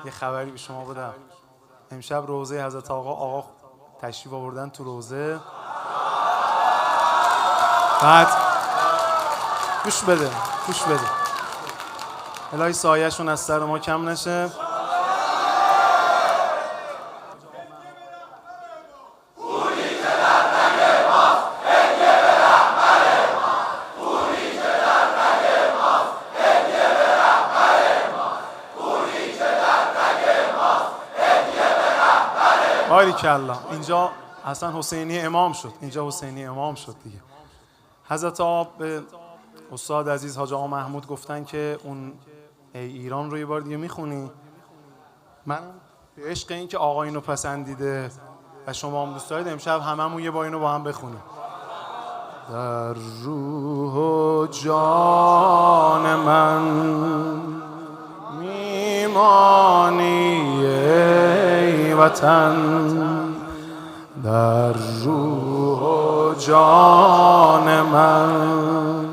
یه خبری به شما بدم. امشب روزه حضرت آقا تشریف آوردن تو روزه. بعد گوش بده الهی سایه‌شون از سر ما کم نشه. باریکالله. اینجا حسن حسینی امام شد، دیگه. حضرت آقا به استاد عزیز حاج آقا محمود گفتن که اون ای ایران رو یه بار دیگه میخونی. من به عشق این که آقا اینو پسندیده و شما هم دوست دارید امشب هممون یه بار اینو با هم بخونیم. در روح و جان من میمانی ای وطن، در روح و جان من